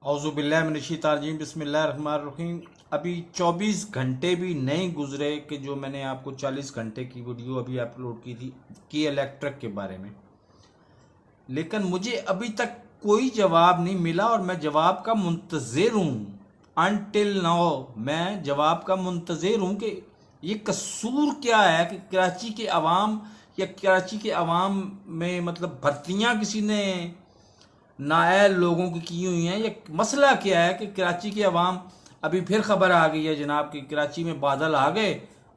औज़ुबिल्लाहिमिनश्शैतानिर्रजीम बिस्मिल्लाहिर्रहमानिर्रहीम। अभी 24 घंटे भी नहीं गुजरे कि जो मैंने आपको 40 घंटे की वीडियो अभी अपलोड की थी की इलेक्ट्रिक के बारे में, लेकिन मुझे अभी तक कोई जवाब नहीं मिला और मैं जवाब का मुंतज़िर हूँ। अनटिल नाउ मैं जवाब का मुंतज़िर हूँ कि ये कसूर क्या है कि कराची के अवाम या कराची के अवाम में मतलब भर्तियाँ किसी ने नाअहल लोगों की हुई हैं। ये मसला क्या है कि कराची के अवाम, अभी फिर खबर आ गई है जनाब कि कराची में बादल आ गए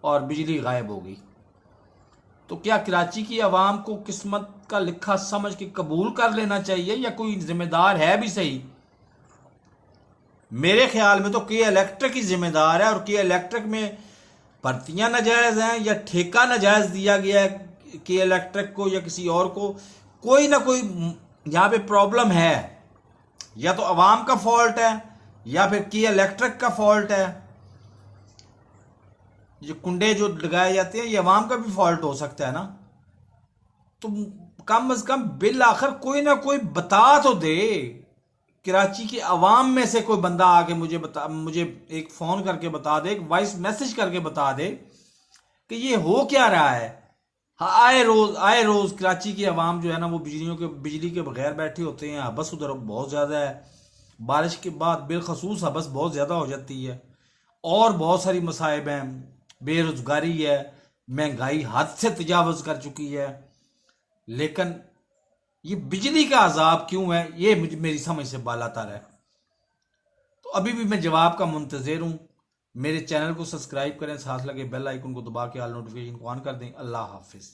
और बिजली गायब हो गई। तो क्या कराची की आवाम को किस्मत का लिखा समझ के कबूल कर लेना चाहिए या कोई जिम्मेदार है भी सही? मेरे ख्याल में तो के इलेक्ट्रिक ही जिम्मेदार है, और के इलेक्ट्रिक में भर्तियां नाजायज हैं या ठेका नाजायज दिया गया है के इलेक्ट्रिक को या किसी और को। कोई ना कोई यहाँ पे प्रॉब्लम है, या तो अवाम का फॉल्ट है या फिर के इलेक्ट्रिक का फॉल्ट है। ये कुंडे जो लगाए जाते हैं ये अवाम का भी फॉल्ट हो सकता है ना। तो कम से कम बिल आखिर कोई ना कोई बता तो दे। कराची के अवाम में से कोई बंदा आके मुझे एक फोन करके बता दे, एक वॉइस मैसेज करके बता दे कि ये हो क्या रहा है। हाँ, आए रोज कराची की अवाम जो है ना वो बिजली के बगैर बैठे होते हैं। हबस उधर बहुत ज्यादा है, बारिश के बाद बिलखसूस हबस बहुत ज्यादा हो जाती है, और बहुत सारी मसाइब हैं। बेरोजगारी है, महंगाई हद से तजावज कर चुकी है। लेकिन ये बिजली का अजाब क्यों है, ये मुझे मेरी समझ से बालातर है। तो अभी भी मैं जवाब का मुंतजिर हूं। मेरे चैनल को सब्सक्राइब करें, साथ लगे बेल आइकन को दबा के ऑल नोटिफिकेशन को ऑन कर दें। अल्लाह हाफिज।